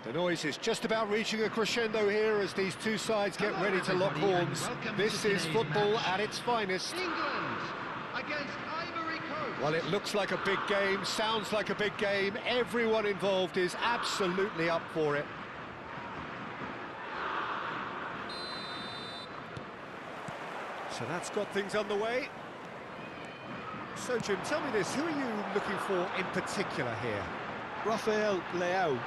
The noise is just about reaching a crescendo here as these two sides get ready to lock horns. This is football at its finest. England against Ivory Coast. Well, it looks like a big game, sounds like a big game. Everyone involved is absolutely up for it. So that's got things underway. So, Jim, tell me this, who are you looking for in particular here? Rafael Leao,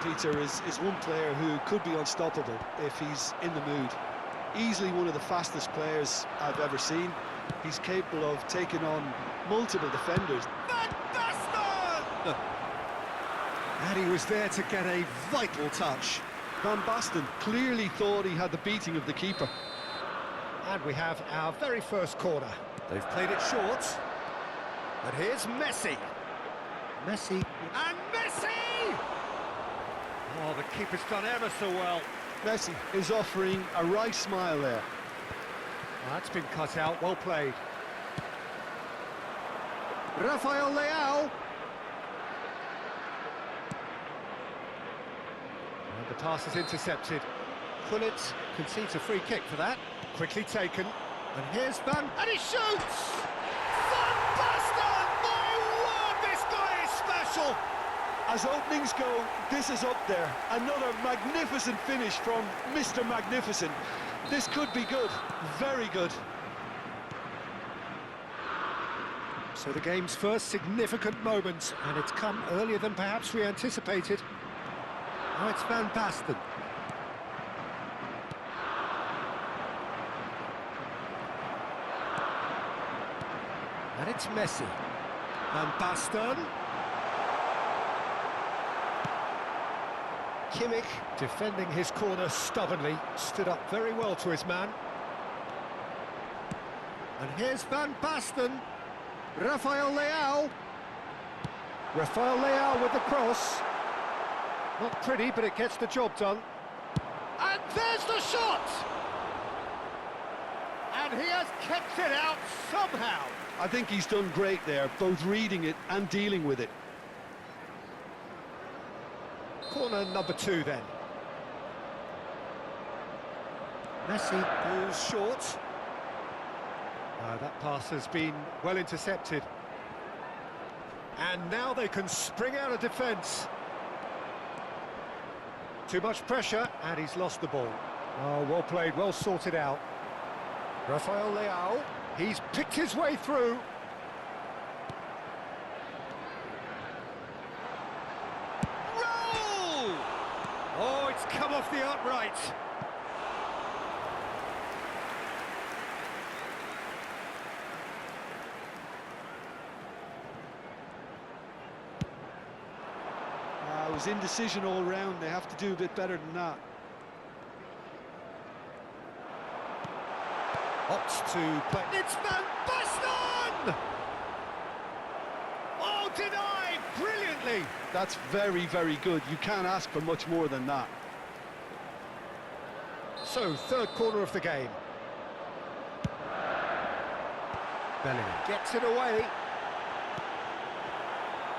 Peter, is one player who could be unstoppable if he's in the mood. Easily one of the fastest players I've ever seen. He's capable of taking on multiple defenders. Van Basten! And he was there to get a vital touch. Van Basten clearly thought he had the beating of the keeper. And we have our very first corner. They've played it short. But here's Messi. Messi. And Messi! Oh, the keeper's done ever so well. Messi is offering a right smile there. That's been cut out, well played. Rafael Leao. And the pass is intercepted. Gullit concedes a free kick for that. Quickly taken. And here's Van... And he shoots! Van Basten! My word, this guy is special! As openings go, this is up there. Another magnificent finish from Mr. Magnificent. This could be good, very good. So the game's first significant moment, and it's come earlier than perhaps we anticipated. Now it's Van Basten. And it's Messi. Van Basten. Kimmich, defending his corner stubbornly, stood up very well to his man. And here's Van Basten. Rafael Leao. Rafael Leao with the cross. Not pretty, but it gets the job done. And there's the shot! And he has kept it out somehow. I think he's done great there, both reading it and dealing with it. Corner number 2 then. Messi goes short. That pass has been well intercepted. And now they can spring out of defence. Too much pressure, and he's lost the ball. Oh, well played, well sorted out. Rafael Leao, he's picked his way through. Roll! Oh, it's come off the upright. It was indecision all round. They have to do a bit better than that. Opts to play. It's Van Basten! Oh, denied brilliantly. That's very, very good. You can't ask for much more than that. So, third corner of the game. Bellingham gets it away.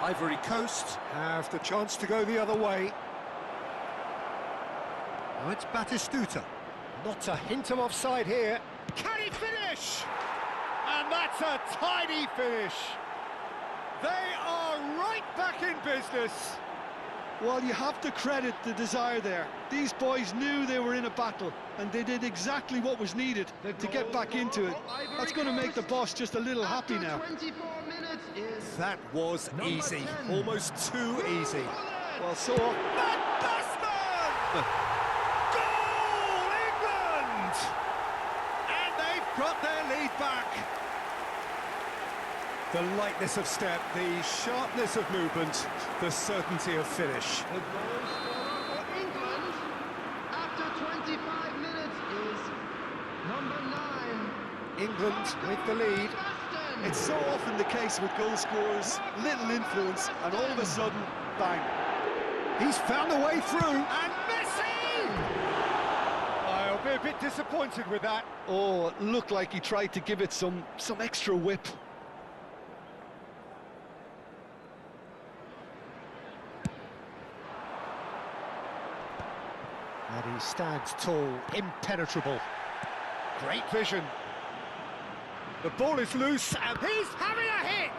Ivory Coast have the chance to go the other way. Now it's Batistuta. Not a hint of offside here. Can he finish? And that's a tidy finish. They are right back in business. Well, you have to credit the desire there. These boys knew they were in a battle, and they did exactly what was needed to get back into it. That's going to make the boss just a little happy now. 24 minutes is That was easy, 10. almost too easy. Well, so... Van Basten! Goal, England! And they've got their lead back. The lightness of step, the sharpness of movement, the certainty of finish. the goal scorer for England after 25 minutes is number 9. England with the lead. Basten. It's so often the case with goal scorers, little influence, and all of a sudden, bang. He's found a way through, and Messi! I'll be a bit disappointed with that. Oh, it looked like he tried to give it some extra whip. And he stands tall, impenetrable. Great vision. The ball is loose and he's having a hit!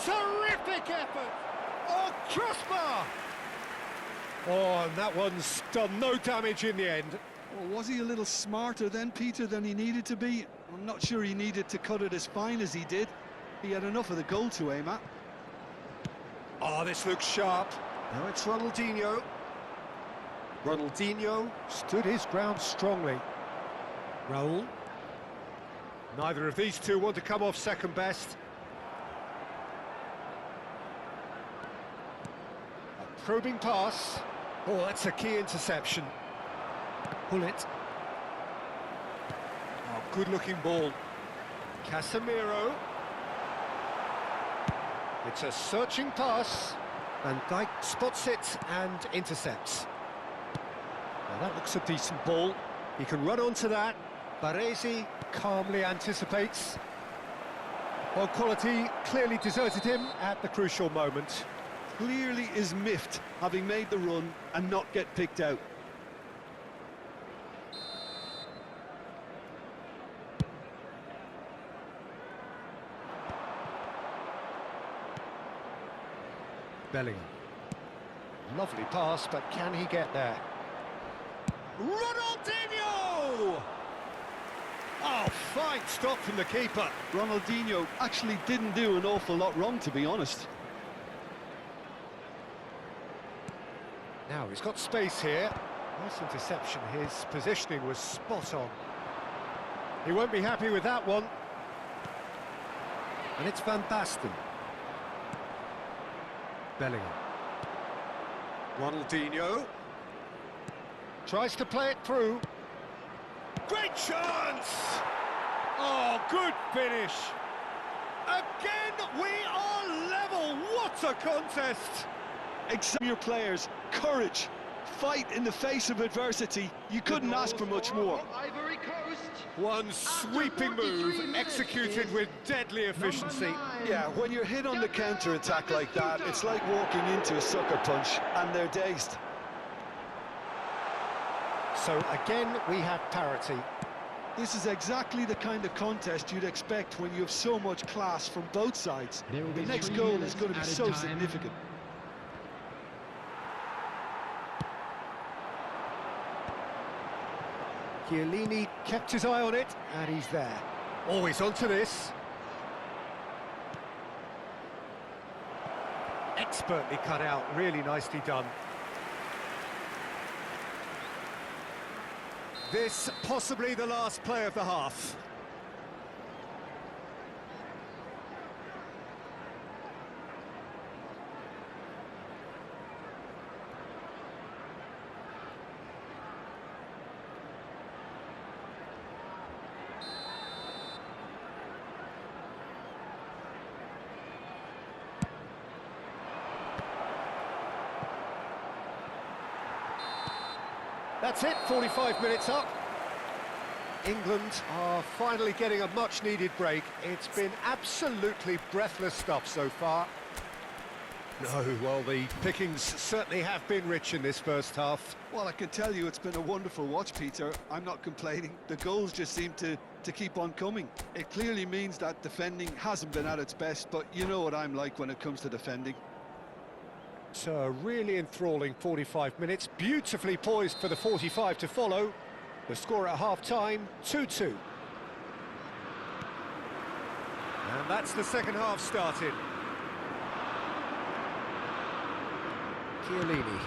Terrific effort! Oh, crossbar! Oh, and that one's done no damage in the end. Well, was he a little smarter then, Peter, than he needed to be? I'm not sure he needed to cut it as fine as he did. He had enough of the goal to aim at. Oh, this looks sharp. Now it's Ronaldinho. Ronaldinho stood his ground strongly. Raul. Neither of these two want to come off second best. A probing pass. Oh, that's a key interception. Pull it. Oh, good-looking ball. Casemiro. It's a searching pass. Van Dijk spots it and intercepts. Now that looks a decent ball. He can run onto that. Baresi calmly anticipates. Well, quality clearly deserted him at the crucial moment. Clearly is miffed, having made the run and not get picked out. Bellingham. Lovely pass, but can he get there? Ronaldinho! Oh, fine stop from the keeper. Ronaldinho actually didn't do an awful lot wrong, to be honest. Now he's got space here. Nice interception. His positioning was spot on. He won't be happy with that one. And it's Van Basten. Bellingham. Ronaldinho. Tries to play it through. Great chance! Oh, good finish. Again, we are level. What a contest! Examine your players, courage, fight in the face of adversity. You couldn't ask for much more. Ivory Coast. One sweeping move executed with deadly efficiency. Yeah, when you're hit on the counter-attack like that, it's like walking into a sucker punch and they're dazed. So again, we have parity. This is exactly the kind of contest you'd expect when you have so much class from both sides. The next goal is going to be so significant. Chiellini kept his eye on it, and he's there. Always onto this. Expertly cut out, really nicely done. This possibly the last play of the half. That's it, 45 minutes up. England are finally getting a much-needed break. It's been absolutely breathless stuff so far. No, well, the pickings certainly have been rich in this first half. Well, I can tell you it's been a wonderful watch, Peter. I'm not complaining. The goals just seem to keep on coming. It clearly means that defending hasn't been at its best, but you know what I'm like when it comes to defending. It's a really enthralling 45 minutes, beautifully poised for the 45 to follow. The score at half-time, 2-2. And that's the second half started. Chiellini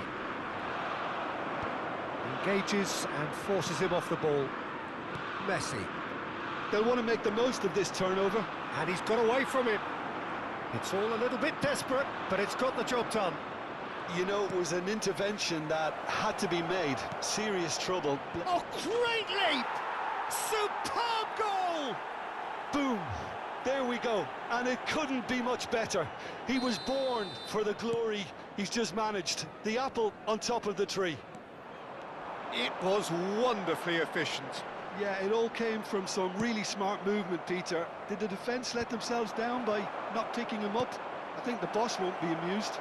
engages and forces him off the ball. Messi. They'll want to make the most of this turnover. And he's got away from it. It's all a little bit desperate, but it's got the job done. You know, it was an intervention that had to be made. Serious trouble. Oh, great leap! Superb goal! Boom! There we go, and it couldn't be much better. He was born for the glory he's just managed. The apple on top of the tree. It was wonderfully efficient. Yeah, it all came from some really smart movement, Peter. Did the defence let themselves down by not picking him up? I think the boss won't be amused.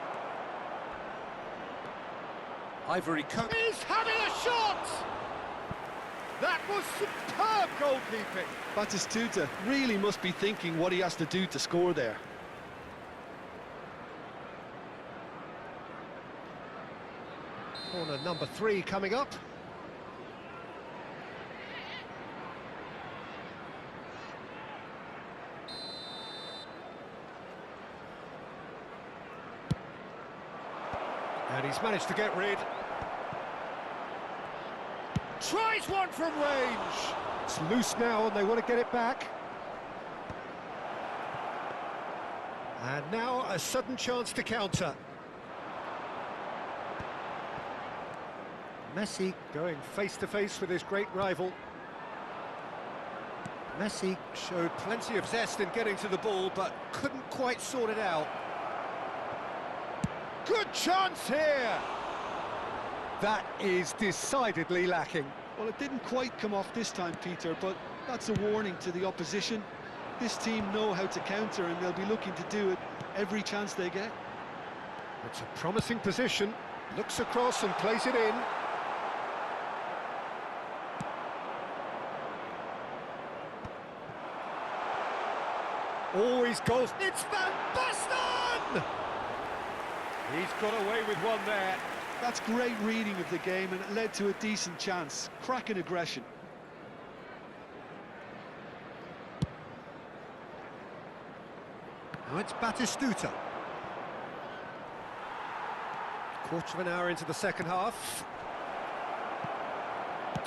Ivory Coast. He's having a shot! That was superb goalkeeping. Batistuta really must be thinking what he has to do to score there. Corner number 3 coming up. And he's managed to get rid. Tries one from range. It's loose now and they want to get it back. And now a sudden chance to counter. Messi going face-to-face with his great rival. Messi showed plenty of zest in getting to the ball, but couldn't quite sort it out. Good chance here! That is decidedly lacking. Well, it didn't quite come off this time, Peter, but that's a warning to the opposition. This team know how to counter, and they'll be looking to do it every chance they get. It's a promising position. Looks across and plays it in. Always goes. It's Van Basten! He's got away with one there. That's great reading of the game, and it led to a decent chance. Cracking aggression. Now it's Batistuta. Quarter of an hour into the second half.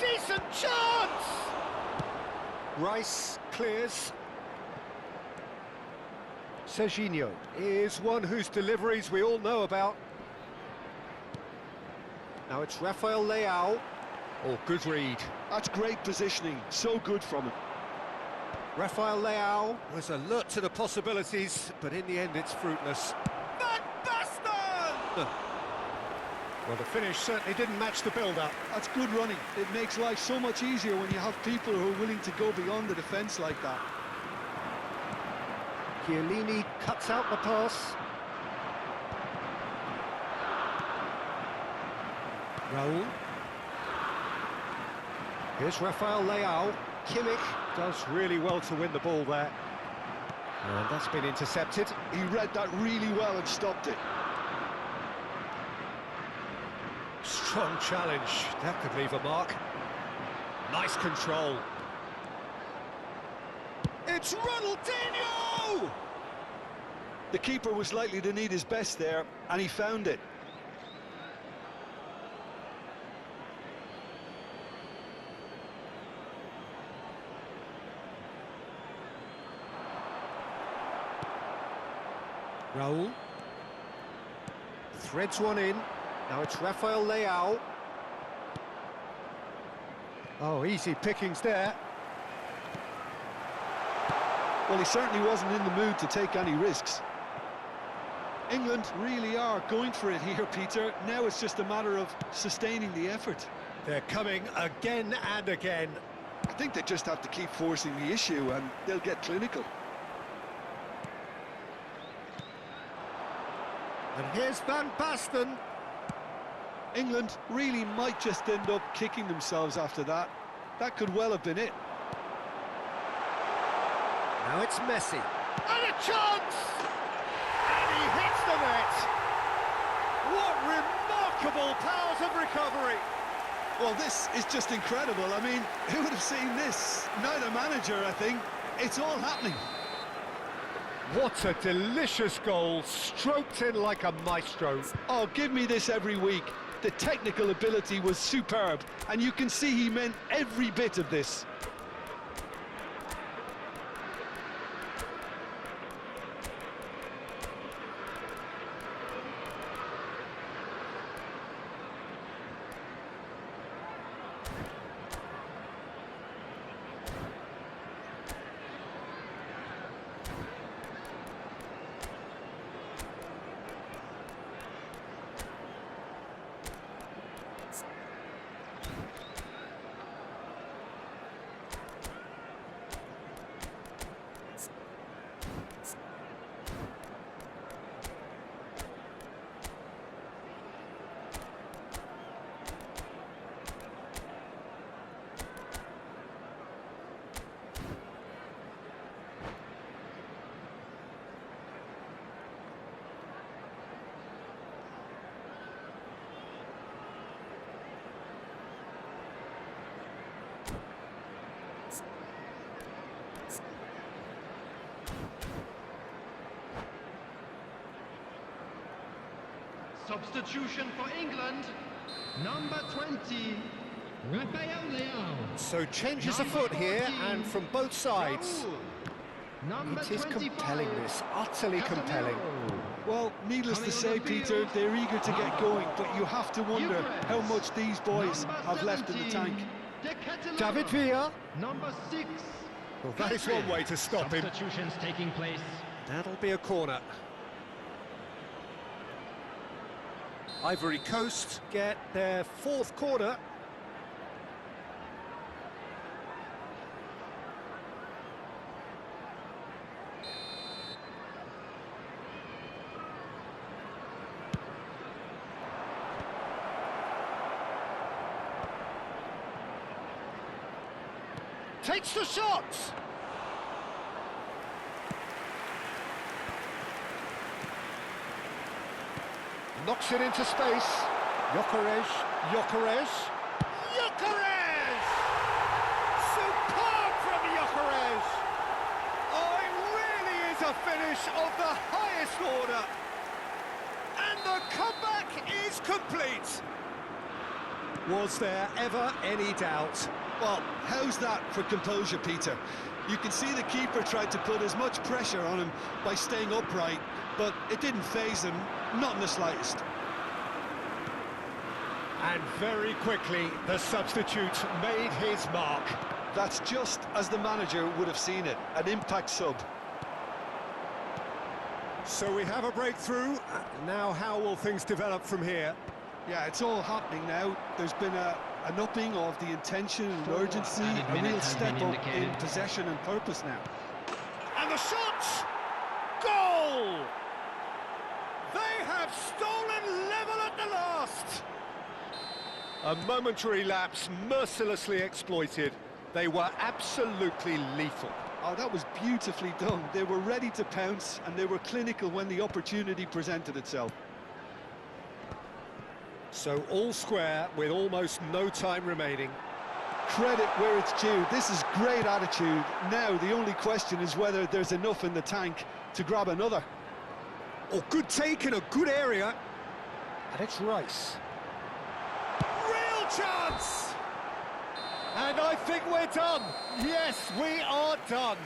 Decent chance! Rice clears. Serginho is one whose deliveries we all know about. Now it's Rafael Leao. Oh, good read. That's great positioning, so good from him. Rafael Leao was alert to the possibilities, but in the end it's fruitless. Van Basten! Well, the finish certainly didn't match the build-up. That's good running. It makes life so much easier when you have people who are willing to go beyond the defence like that. Chiellini cuts out the pass. Raul. Here's Rafael Leao. Kimmich does really well to win the ball there. And that's been intercepted. He read that really well and stopped it. Strong challenge. That could leave a mark. Nice control. It's Ronaldinho! The keeper was likely to need his best there, and he found it. Raul threads one in. Now it's Rafael Leao. Oh, easy pickings there. Well, he certainly wasn't in the mood to take any risks. England really are going for it here, Peter. Now it's just a matter of sustaining the effort. They're coming again and again. I think they just have to keep forcing the issue and they'll get clinical. And here's Van Basten. England really might just end up kicking themselves after that. That could well have been it. Now it's Messi. And a chance! And he hits the net! What remarkable powers of recovery! Well, this is just incredible. I mean, who would have seen this? Neither manager, I think. It's all happening. What a delicious goal, stroked in like a maestro. Oh, give me this every week. The technical ability was superb, and you can see he meant every bit of this. Substitution for England, number 20, Rafael Leao. So changes afoot here, and from both sides. Number It is 25, compelling, this, utterly compelling. Well, needless to say, Peter, they're eager to get going, but you have to wonder how much these boys have left in the tank. David Villa. Number 6. Well, that is one way to stop him. Substitutions taking place. That'll be a corner. Ivory Coast get their 4th corner. Takes the shot! Knocks it into space. Gyökeres. Superb from Gyökeres! Oh, it really is a finish of the highest order. And the comeback is complete. Was there ever any doubt? Well, how's that for composure, Peter? You can see the keeper tried to put as much pressure on him by staying upright, but it didn't faze him, not in the slightest. And very quickly, the substitute made his mark. That's just as the manager would have seen it, an impact sub. So we have a breakthrough. Now how will things develop from here? Yeah, it's all happening now. There's been an upping of the intention and urgency, a real step up in possession and purpose now. And the shot! Goal! They have stolen level at the last! A momentary lapse mercilessly exploited. They were absolutely lethal. Oh, that was beautifully done. They were ready to pounce, and they were clinical when the opportunity presented itself. So all square with almost no time remaining. Credit where it's due. This is great attitude. Now the only question is whether there's enough in the tank to grab another. Oh, good take in a good area. And it's Rice. Real chance! And I think we're done. Yes, we are done.